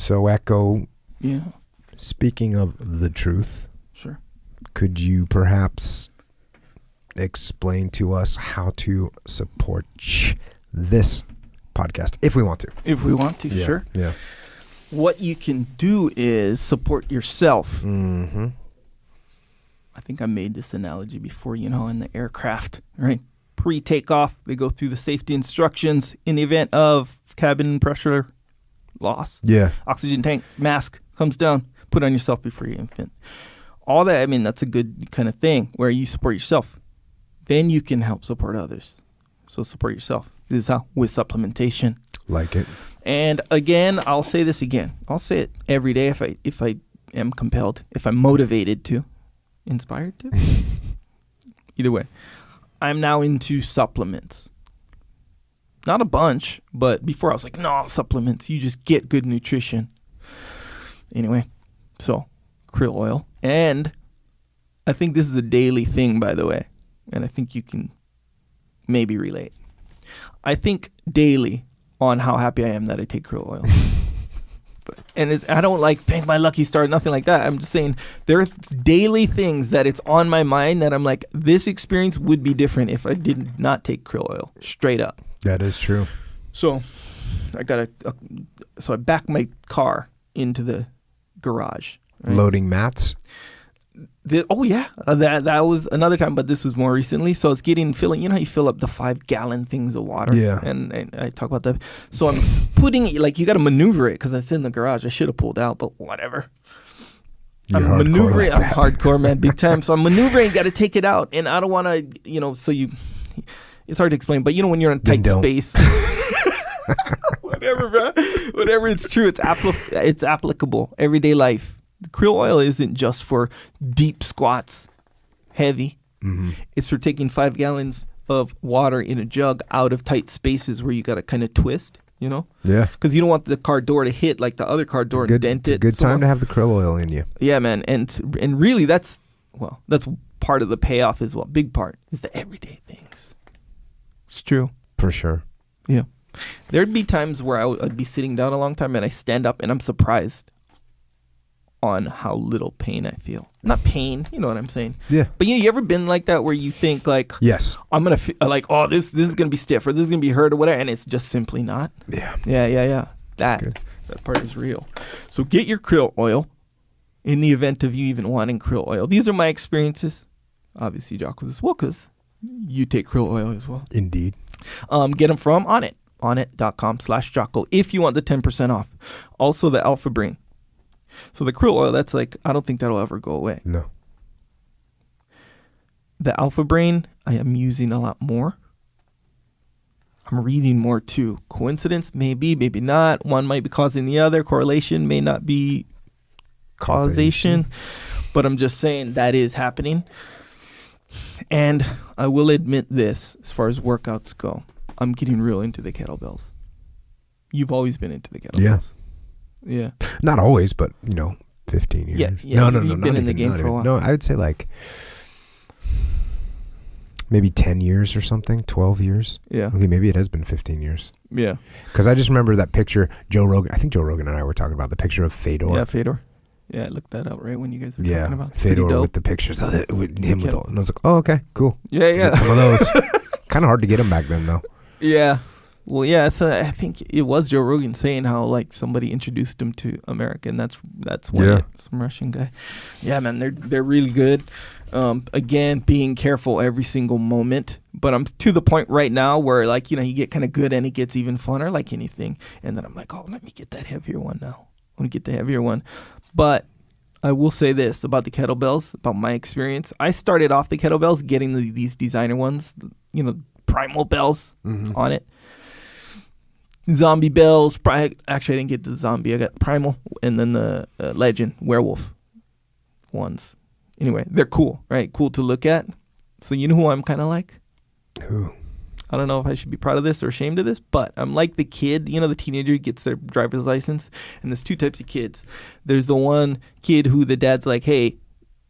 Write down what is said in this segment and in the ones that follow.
So, Echo, Yeah. speaking of the truth, Sure. could you perhaps explain to us how to support this podcast if we want to? If we want to, sure. Yeah. What you can do is support yourself. Mm-hmm. I think I made this analogy before, in the aircraft, right? Pre-takeoff, they go through the safety instructions in the event of cabin pressure loss. Yeah. Oxygen tank, mask comes down, put on yourself before you infant. All that, that's a good kind of thing where you support yourself. Then you can help support others. So support yourself. This is how, with supplementation. Like it. And again, I'll say this again. I'll say it every day if I am compelled, if I'm motivated to, inspired to. Either way, I'm now into supplements. Not a bunch, but before I was like, no, supplements. You just get good nutrition. Anyway, so krill oil. And I think this is a daily thing, by the way. And I think you can maybe relate. I think daily on how happy I am that I take krill oil. I don't thank my lucky star, nothing like that. I'm just saying there are daily things that it's on my mind that I'm like, this experience would be different if I did not take krill oil. Straight up. That is true. So I back my car into the garage. Right? Loading mats. That was another time, but this was more recently. So it's filling. You know how you fill up the 5-gallon things of water? Yeah. And I talk about that. So I'm putting it, you got to maneuver it because it's in the garage. I should have pulled out, but whatever. You're I'm maneuvering. like I'm hardcore, man, big time. So I'm maneuvering, got to take it out. And I don't want to, it's hard to explain, but when you're in tight space. Whatever, bro. Whatever, it's true. It's applicable. Everyday life. The krill oil isn't just for deep squats, heavy. Mm-hmm. It's for taking 5 gallons of water in a jug out of tight spaces where you got to kind of twist, Yeah. Because you don't want the car door to hit like the other car door and dent it. It's a good time to have the krill oil in you. Yeah, man. And really that's part of the payoff as well. Big part is the everyday things. It's true. For sure. Yeah. There'd be times where I'd be sitting down a long time and I stand up and I'm surprised on how little pain I feel. Not pain, you know what I'm saying? Yeah. But you ever been like that where you think yes, I'm going to this is going to be stiff or this is going to be hurt or whatever, and it's just simply not? Yeah. Yeah. That part is real. So get your krill oil in the event of you even wanting krill oil. These are my experiences. Obviously, Jocko as well, because you take krill oil as well. Indeed. Get them from Onnit. Onnit.com/Jocko if you want the 10% off. Also the Alpha Brain. So the krill oil, that's I don't think that'll ever go away. No. The Alpha Brain, I am using a lot more. I'm reading more too. Coincidence? Maybe, maybe not. One might be causing the other. Correlation may not be causation. But I'm just saying that is happening. And I will admit this, as far as workouts go, I'm getting real into the kettlebells. You've always been into the kettlebells. Yeah. Not always, but 15 years. Yeah. No. You've been in the game for a while. No, I would say maybe 10 years or something, 12 years. Yeah. Okay, maybe it has been 15 years. Yeah. Because I just remember that picture, I think Joe Rogan and I were talking about the picture of Fedor. Yeah, Fedor. Yeah, I looked that up right when you guys were talking about it. Fedor with the pictures of it, with him with all, and I was like, oh, okay, cool. Yeah. Get some of those. Kind of hard to get them back then, though. Yeah. Well, yeah, so I think it was Joe Rogan saying how somebody introduced him to America, and that's when some Russian guy. Yeah, man, they're really good. Again, being careful every single moment, but I'm to the point right now where you get kind of good and it gets even funner, like anything. And then I'm like, oh, let me get that heavier one now. I want to get the heavier one. But I will say this about the kettlebells, about my experience. I started off the kettlebells getting these designer ones, primal bells on it. Zombie bells. Actually, I didn't get the zombie. I got primal and then the legend werewolf ones. Anyway, they're cool, right? Cool to look at. So you know who I'm kind of like? Who? I don't know if I should be proud of this or ashamed of this, but I'm like the kid, the teenager who gets their driver's license. And there's two types of kids. There's the one kid who the dad's like, hey,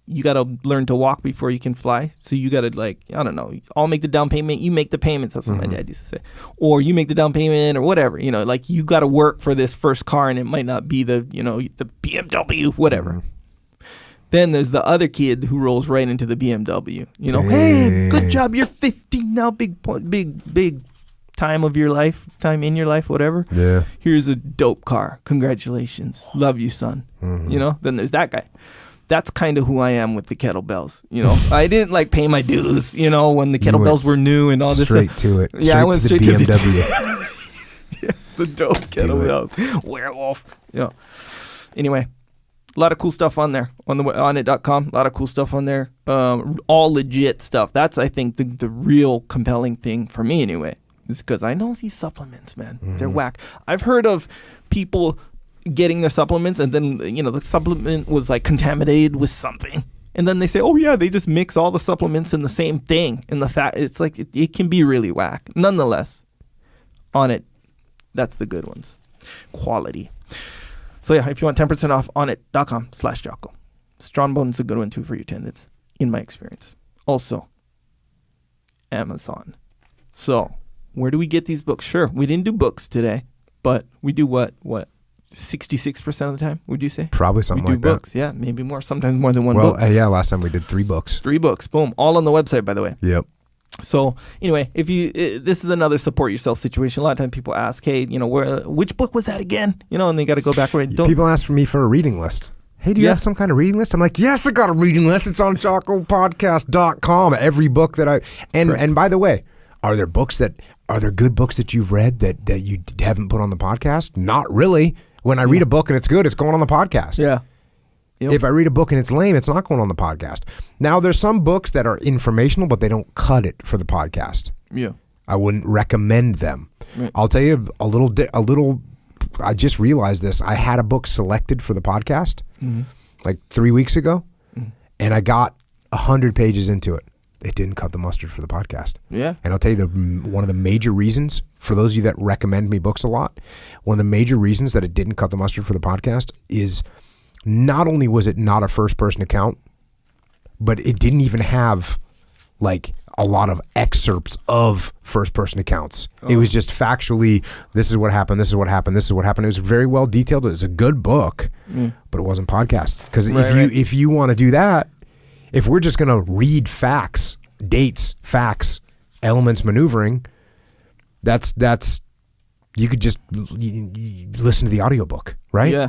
you got to learn to walk before you can fly. So you got to, like, I don't know, I'll make the down payment, you make the payments. That's what my dad used to say. Or you make the down payment or whatever, you know, like you got to work for this first car, and it might not be the, you know, the BMW, whatever. Then there's the other kid who rolls right into the BMW, you know, hey, good job. You're 15 now. Big time in your life, whatever. Yeah. Here's a dope car. Congratulations. Love you, son. You know, then there's that guy. That's kind of who I am with the kettlebells. You know, I didn't like pay my dues, you know, when the kettlebells were new and all this stuff. Straight to it. Yeah, I went straight to the BMW. Yeah, the dope kettlebells. Werewolf. Yeah. Anyway, a lot of cool stuff on there on the Onnit.com. A lot of cool stuff on there. All legit stuff. That's, I think, the real compelling thing for me anyway. Is because I know these supplements, man. They're whack. I've heard of people getting their supplements, and then, you know, the supplement was like contaminated with something, and then they say, oh yeah, they just mix all the supplements in the same thing, and the fact it's like it can be really whack. Nonetheless, Onnit, that's the good ones, quality. So yeah, if you want 10% off, Onnit.com/Jocko. Strongbone's a good one too for your tendons, in my experience. Also, Amazon. So where do we get these books? Sure, we didn't do books today, but we do what 66% of the time, would you say? Probably something like that. We do books, yeah, maybe more, sometimes more than one book. Well, yeah, last time we did 3 books. 3 books, boom, all on the website, by the way. Yep. So anyway, this is another support yourself situation. A lot of times people ask, hey, you know, which book was that again? You know, and they got to go back. People ask for me for a reading list. Hey, do you have some kind of reading list? I'm like, yes, I got a reading list. It's on JockoPodcast.com. Every book that and by the way, are there good books that you've read that you haven't put on the podcast? Not really. When I read a book and it's good, it's going on the podcast. Yeah. Yep. If I read a book and it's lame, it's not going on the podcast. Now, there's some books that are informational, but they don't cut it for the podcast. Yeah. I wouldn't recommend them. Right. I'll tell you a little. I just realized this. I had a book selected for the podcast like 3 weeks ago, and I got 100 pages into it. It didn't cut the mustard for the podcast. Yeah. And I'll tell you one of the major reasons, for those of you that recommend me books a lot, one of the major reasons that it didn't cut the mustard for the podcast is not only was it not a first-person account, but it didn't even have like a lot of excerpts of first-person accounts. It was just factually, this is what happened, this is what happened, this is what happened. It was very well detailed. It was a good book, but it wasn't podcast. Because if you want to do that, if we're just going to read facts, dates, facts, elements, maneuvering, that's you could just you listen to the audiobook, right? Yeah.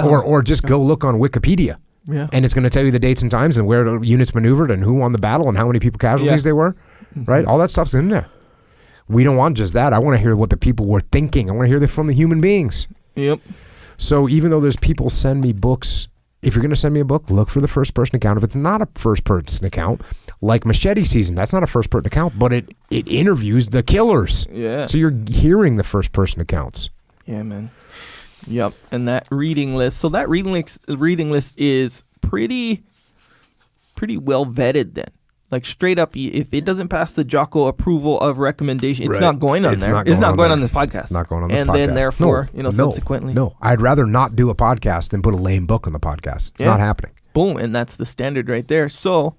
Or just go look on Wikipedia. Yeah. And it's going to tell you the dates and times and where the units maneuvered and who won the battle and how many people casualties they were, right? All that stuff's in there. We don't want just that. I want to hear what the people were thinking. I want to hear that from the human beings. Yep. So even though there's people send me books, if you're going to send me a book, look for the first-person account. If it's not a first-person account, like Machete Season, that's not a first-person account, but it interviews the killers. Yeah. So you're hearing the first-person accounts. Yeah, man. Yep. And that reading list. So that reading list is pretty well vetted then. Like straight up, if it doesn't pass the Jocko approval of recommendation, it's not going on there. It's not going on this podcast. Not going on this podcast. And then therefore, subsequently. No, I'd rather not do a podcast than put a lame book on the podcast. It's not happening. Boom. And that's the standard right there. So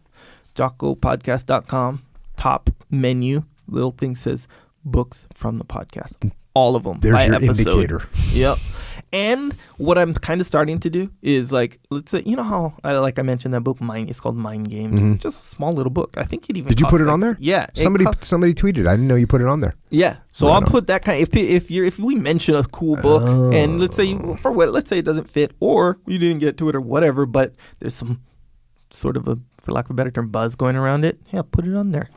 JockoPodcast.com, top menu, little thing says books from the podcast. All of them. There's by your episode. indicator. Yep. And what I'm kind of starting to do is like, let's say, you know how I mentioned that book, it's called Mind Games. It's just a small little book. I think it even Did you put it on there? Yeah. Somebody tweeted. I didn't know you put it on there. Yeah. So I'll put that kind. If we mention a cool book and let's say let's say it doesn't fit or you didn't get to it or whatever, but there's some sort of a, for lack of a better term, buzz going around it. Yeah, put it on there.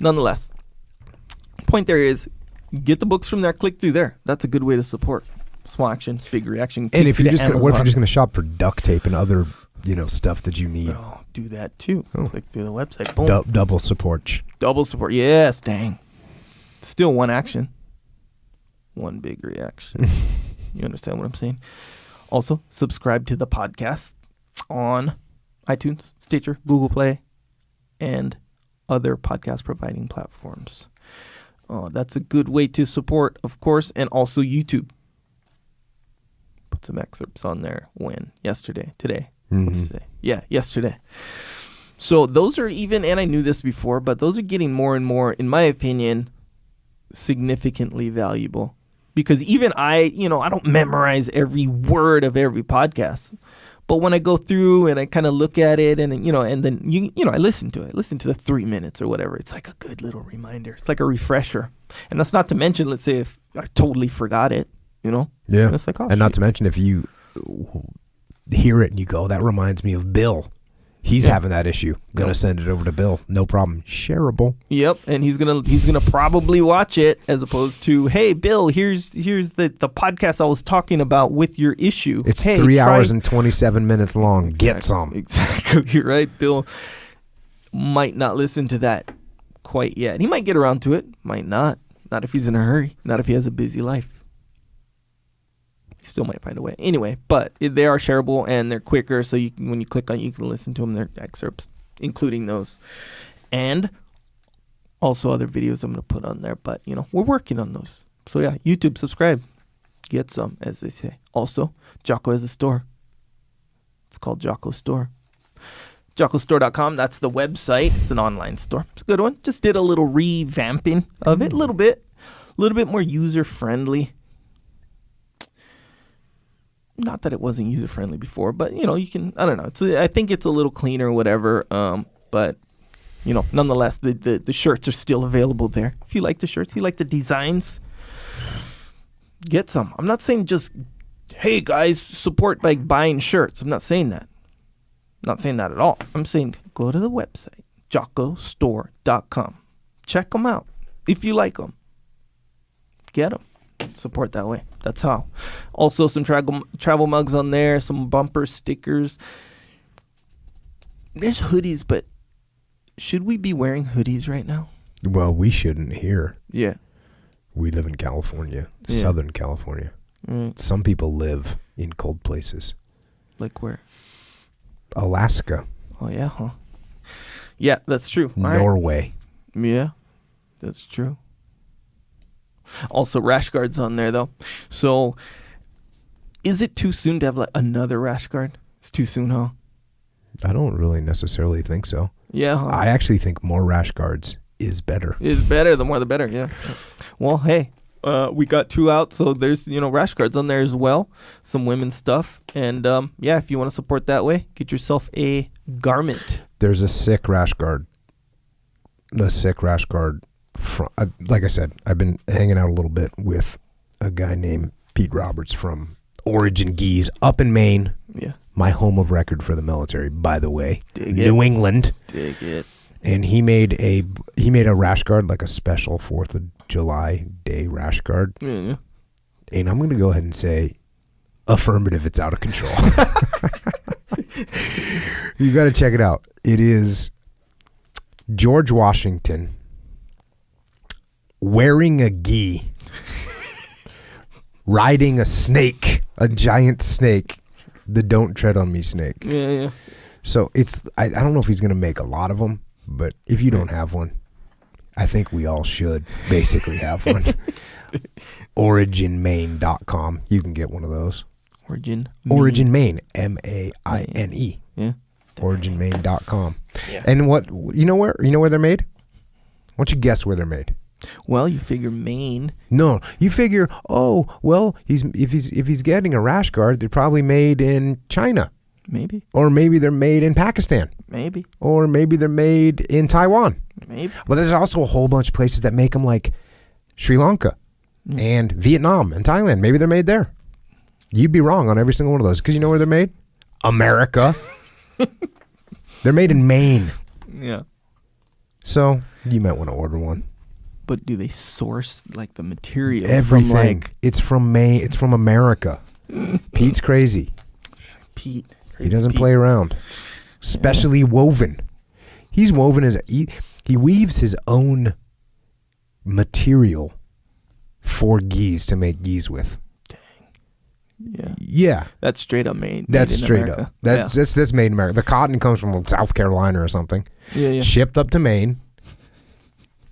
Nonetheless, point there is get the books from there. Click through there. That's a good way to support. Small action, big reaction. And if you're just what if you're just going to shop for duct tape and other stuff that you need? Oh, do that too. Click through the website. Boom. Double support. Double support. Yes, dang. Still one action, one big reaction. You understand what I'm saying? Also, subscribe to the podcast on iTunes, Stitcher, Google Play, and other podcast providing platforms. That's a good way to support, of course, and also YouTube. Put some excerpts on there. Today. What's today? Yeah, yesterday. So those are even, and I knew this before, but those are getting more and more, in my opinion, significantly valuable. Because even I don't memorize every word of every podcast. But when I go through and I kind of look at it and then I listen to it. I listen to the 3 minutes or whatever. It's like a good little reminder. It's like a refresher. And that's not to mention, let's say if I totally forgot it, Yeah. And it's like, oh, and not to mention if you hear it and you go, that reminds me of Bill. He's having that issue. Gonna send it over to Bill. No problem. Shareable. Yep, and he's gonna probably watch it as opposed to, hey, Bill, here's the podcast I was talking about with your issue. It's 3 hours and 27 minutes long. Exactly, get some. Exactly. You're right. Bill might not listen to that quite yet. He might get around to it. Might not. Not if he's in a hurry. Not if he has a busy life. Still might find a way. Anyway, but they are shareable and they're quicker, so when you click on it, you can listen to them. They're excerpts, including those. And also other videos I'm going to put on there, but, we're working on those. So, yeah, YouTube, subscribe. Get some, as they say. Also, Jocko has a store. It's called Jocko Store. JockoStore.com, that's the website. It's an online store. It's a good one. Just did a little revamping of it, a little bit more user-friendly. Not that it wasn't user-friendly before, but, you can, I don't know. I think it's a little cleaner or whatever, but, nonetheless, the shirts are still available there. If you like the shirts, you like the designs, get some. I'm not saying just, hey, guys, support by buying shirts. I'm not saying that. I'm not saying that at all. I'm saying go to the website, JockoStore.com. Check them out. If you like them, get them. Support that way. That's how. Also, some travel mugs on there, some bumper stickers. There's hoodies, but should we be wearing hoodies right now? Well, we shouldn't here. Yeah. We live in California, Southern California. Mm. Some people live in cold places. Like where? Alaska. Oh, yeah, huh? Yeah, that's true. Norway. Right. Yeah, that's true. Also, rash guards on there, though. So, is it too soon to have another rash guard? It's too soon, huh? I don't really necessarily think so. Yeah, huh? I actually think more rash guards is better. Is better. The more, the better, yeah. Well, hey, we got 2 out, so there's, rash guards on there as well. Some women's stuff. And, if you want to support that way, get yourself a garment. There's a sick rash guard. Like I said, I've been hanging out a little bit with a guy named Pete Roberts from Origin Geese up in Maine. Yeah. My home of record for the military, by the way. Dig New it. England. Dig it. And he made a rash guard, like a special 4th of July Day rash guard. Yeah. And I'm going to go ahead and say, affirmative, it's out of control. You got to check it out. It is George Washington wearing a gi, riding a snake, a giant snake, the don't tread on me snake. Yeah. So I don't know if he's going to make a lot of them, but if you don't have one, I think we all should basically have one. OriginMaine.com. You can get one of those. Origin Maine. MAINE. Yeah. OriginMaine.com. Yeah. And you know where they're made? Why don't you guess where they're made? Well, you figure Maine. No, you figure, if he's getting a rash guard, they're probably made in China. Maybe. Or maybe they're made in Pakistan. Maybe. Or maybe they're made in Taiwan. Maybe. But there's also a whole bunch of places that make them, like Sri Lanka and Vietnam and Thailand. Maybe they're made there. You'd be wrong on every single one of those, because you know where they're made? America. They're made in Maine. Yeah. So you might want to order one. But do they source the material? Everything. From, it's from Maine. It's from America. Pete's crazy. Pete. He doesn't play around. Specially woven. He's woven he weaves his own material for geese to make geese with. Yeah. Yeah. That's straight up Maine. That's straight up. That's made in America. The cotton comes from South Carolina or something. Yeah. Shipped up to Maine.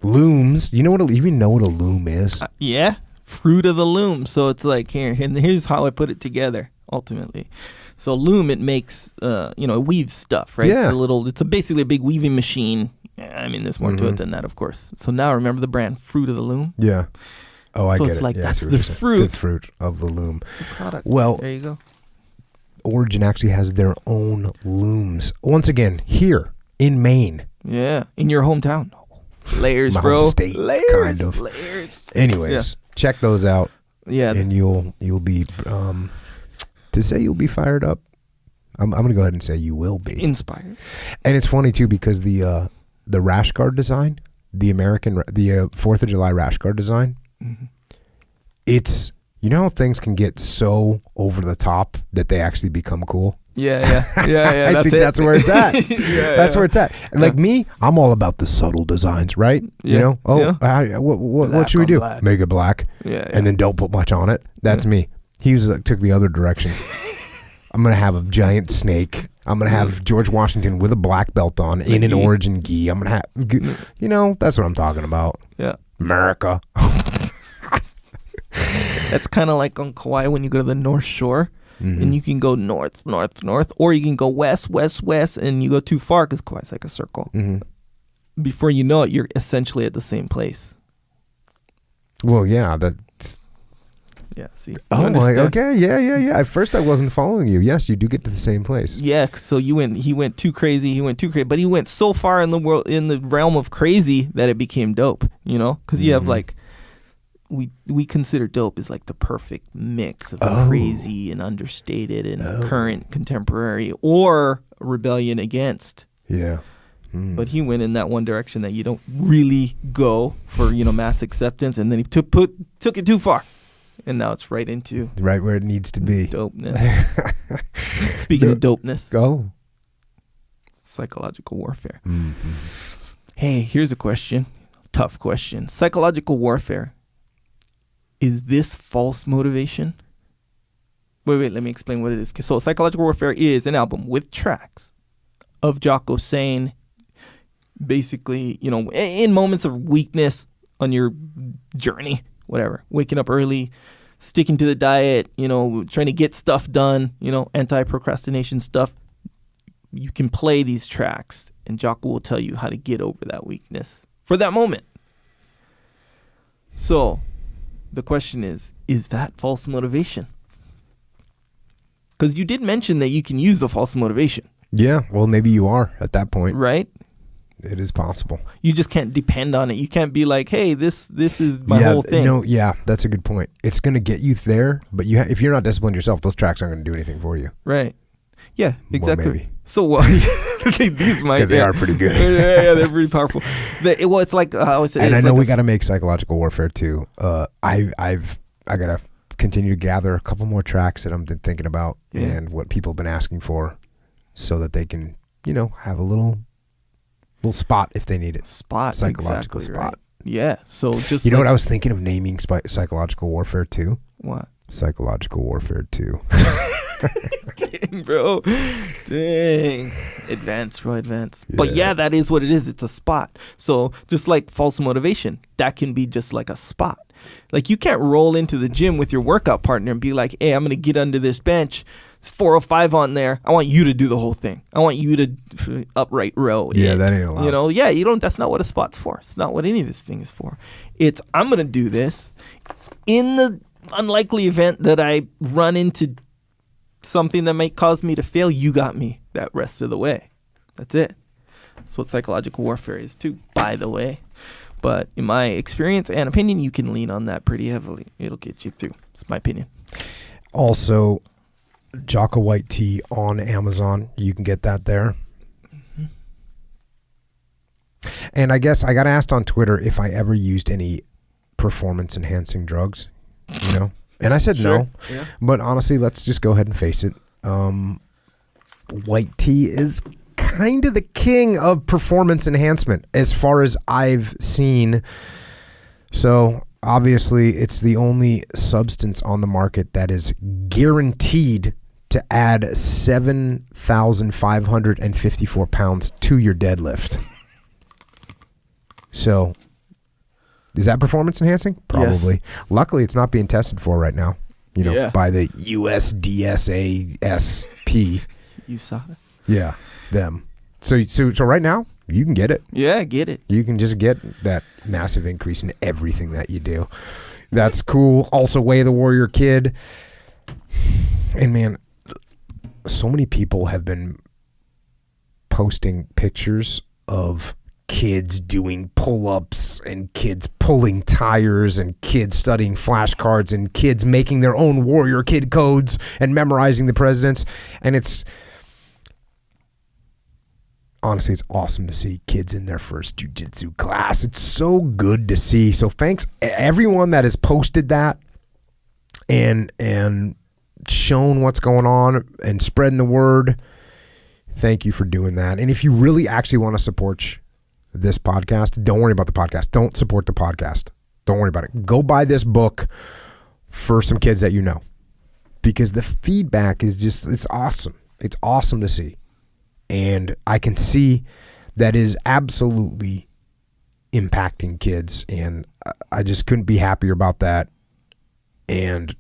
Looms. You even know what a loom is? Yeah. Fruit of the loom. So it's like, here's how I put it together. ultimately. So loom, it makes, it weaves stuff, right? Yeah. It's basically a big weaving machine. I mean, there's more to it than that, of course. So now remember the brand Fruit of the Loom? Yeah. Oh, I so get it's it. like yeah, that's the fruit. The fruit of the loom. The product. Well, there you go. Origin actually has their own looms. Once again, here in Maine. Yeah, in your hometown. Layers, My bro. home state, layers, kind of. Layers. Anyways, check those out. Yeah. And you'll be to say you'll be fired up. I'm gonna go ahead and say you will be inspired. And it's funny too because the rash guard design, the 4th of July rash guard design, it's how things can get so over the top that they actually become cool. Yeah. I think that's where it's at. That's where it's at. And like me, I'm all about the subtle designs, right? Yeah. What should we do? Black. Make it black, and then don't put much on it. That's me. He took the other direction. I'm gonna have a giant snake. I'm gonna have George Washington with a black belt on in an Origin gi. I'm gonna have, that's what I'm talking about. Yeah, America. That's kind of like on Kauai when you go to the North Shore, and you can go north, or you can go west, and you go too far because Kauai's like a circle. Before you know it, you're essentially at the same place. Well, yeah, that's. Yeah, see. Oh my. Okay, yeah. At first, I wasn't following you. Yes, you do get to the same place. Yeah. So he went too crazy. But he went so far in the realm of crazy that it became dope. Because you have like. We consider dope as like the perfect mix of crazy and understated and current contemporary or rebellion against. Yeah. But he went in that one direction that you don't really go for, mass acceptance, and then he took it too far. And now it's right where it needs to be. Dopeness. Speaking of dopeness. Go. Psychological warfare. Hey, here's a question. Tough question. Psychological warfare. Is this false motivation? Wait, let me explain what it is. So Psychological Warfare is an album with tracks of Jocko saying, basically, in moments of weakness on your journey, whatever, waking up early, sticking to the diet, trying to get stuff done, anti-procrastination stuff, you can play these tracks and Jocko will tell you how to get over that weakness for that moment. So the question is that false motivation? Because you did mention that you can use the false motivation. Yeah, well, maybe you are at that point. Right? It is possible. You just can't depend on it. You can't be like, hey, this is my whole thing. No, yeah, that's a good point. It's going to get you there, but if you're not disciplined yourself, those tracks aren't going to do anything for you. Right. Yeah, exactly. Well, maybe. So these might, because they are pretty good. Yeah, they're pretty powerful. It's like I always say. And I know we got to make Psychological Warfare too. I got to continue to gather a couple more tracks that I'm thinking about and what people have been asking for, so that they can have a little spot if they need it. Psychological exactly, spot. Right. Yeah. So just what I was thinking of naming Psychological Warfare 2? What? Psychological Warfare 2. Dang, bro. Dang. Advance, bro, advance. Yeah. But yeah, that is what it is. It's a spot. So just like false motivation, that can be just like a spot. Like you can't roll into the gym with your workout partner and be like, hey, I'm going to get under this bench. It's 405 on there. I want you to do the whole thing. I want you to upright row. Yeah, that ain't allowed. That's not what a spot's for. It's not what any of this thing is for. It's, I'm going to do this in the unlikely event that I run into something that might cause me to fail. You got me that rest of the way. That's it. That's what psychological warfare is too, by the way. But in my experience and opinion, you can lean on that pretty heavily. It'll get you through. It's my opinion. Also, Jocko White Tea on Amazon. You can get that there. Mm-hmm. And I guess I got asked on Twitter if I ever used any performance enhancing drugs, and I said no. Yeah. But honestly, let's just go ahead and face it. White tea is kind of the king of performance enhancement as far as I've seen. So obviously it's the only substance on the market that is guaranteed to add 7,554 pounds to your deadlift. So is that performance enhancing? Probably. Yes. Luckily, it's not being tested for right now. by the USDSASP. You saw it. Yeah, them. So right now, you can get it. Yeah, get it. You can just get that massive increase in everything that you do. That's cool. Also, Way of the Warrior Kid. And man, so many people have been posting pictures of kids doing pull-ups and kids pulling tires and kids studying flashcards and kids making their own Warrior Kid codes and memorizing the presidents. And honestly, it's awesome to see kids in their first jiu-jitsu class. It's so good to see. So thanks everyone that has posted that and shown what's going on and spreading the word. Thank you for doing that. And if you really actually want to support this podcast, don't worry about the podcast. Don't support the podcast. Don't worry about it. Go buy this book for some kids that you know, because the feedback is just, it's awesome. It's awesome to see. And I can see that is absolutely impacting kids. And I just couldn't be happier about that. And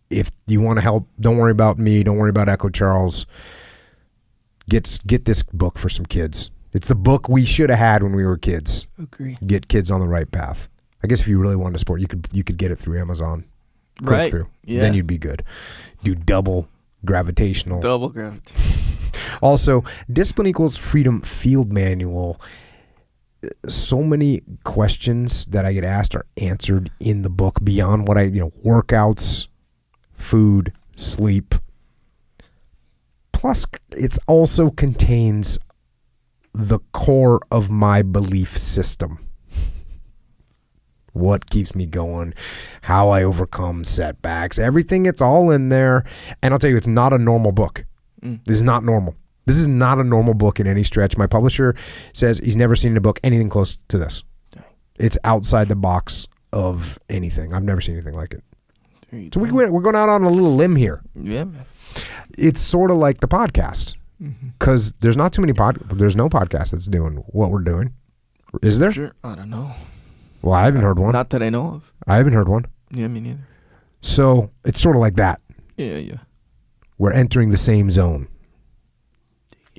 if you want to help, don't worry about me. Don't worry about Echo Charles. Get this book for some kids. It's the book we should have had when we were kids. Agree. Get kids on the right path. I guess if you really wanted to support, you could get it through Amazon. Click through. Yeah. Then you'd be good. Do double gravitational. Double gravity. Also, Discipline Equals Freedom Field Manual. So many questions that I get asked are answered in the book beyond what workouts, food, sleep. Plus, it also contains the core of my belief system. What keeps me going, how I overcome setbacks, everything, it's all in there. And I'll tell you, it's not a normal book. This is not normal. This is not a normal book in any stretch. My publisher says he's never seen in a book anything close to this. It's outside the box of anything. I've never seen anything like it. So we're going out on a little limb here. Yeah, man. It's sort of like the podcast. Because there's not too many there's no podcast that's doing what we're doing. Is there? Sure. I don't know. Well, I haven't heard one. Not that I know of. I haven't heard one. Yeah, me neither. So it's sort of like that. Yeah. We're entering the same zone,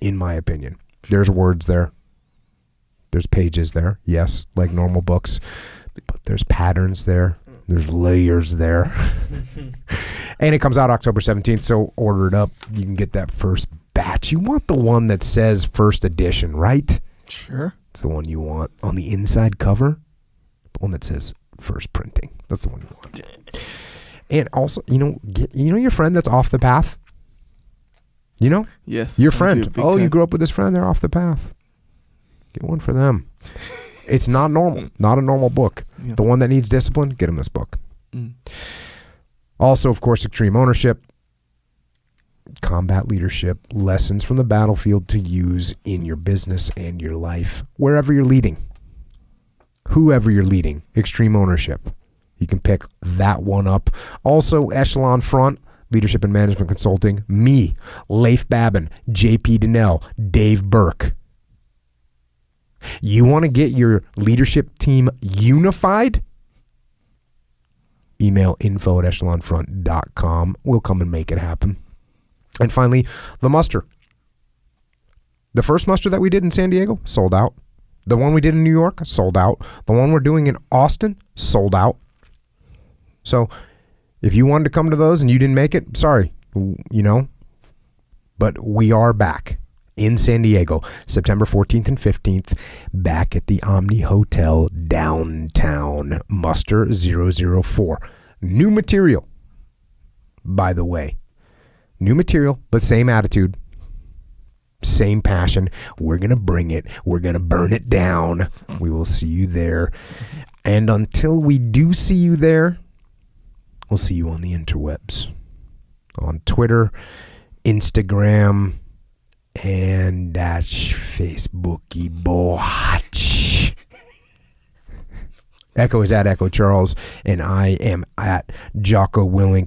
in my opinion. There's words there. There's pages there. Yes, like normal books. But there's patterns there. There's layers there. And it comes out October 17th, so order it up. You can get that first batch. You want the one that says first edition, right? Sure. It's the one you want on the inside cover. The one that says first printing. That's the one you want. And also, get your friend that's off the path. Yes. Your friend. You grew up with this friend. They're off the path. Get one for them. It's not normal. Not a normal book. Yeah. The one that needs discipline, get him this book. Also, of course, extreme ownership, combat leadership, lessons from the battlefield to use in your business and your life, wherever you're leading, whoever you're leading, extreme ownership. You can pick that one up. Also, Echelon Front, leadership and management consulting, me, Leif Babin, JP Donnell, Dave Burke. You want to get your leadership team unified? Email info@echelonfront.com. We'll come and make it happen. And finally, the muster. The first muster that we did in San Diego, sold out. The one we did in New York, sold out. The one we're doing in Austin, sold out. So if you wanted to come to those and you didn't make it, sorry, but we are back in San Diego, September 14th and 15th, back at the Omni Hotel downtown, Muster 004. New material, by the way. New material, but same attitude, same passion. We're going to bring it. We're going to burn it down. We will see you there. And until we do see you there, we'll see you on the interwebs, on Twitter, Instagram, and that's Facebooky boch. Echo is at Echo Charles, and I am at Jocko Willink.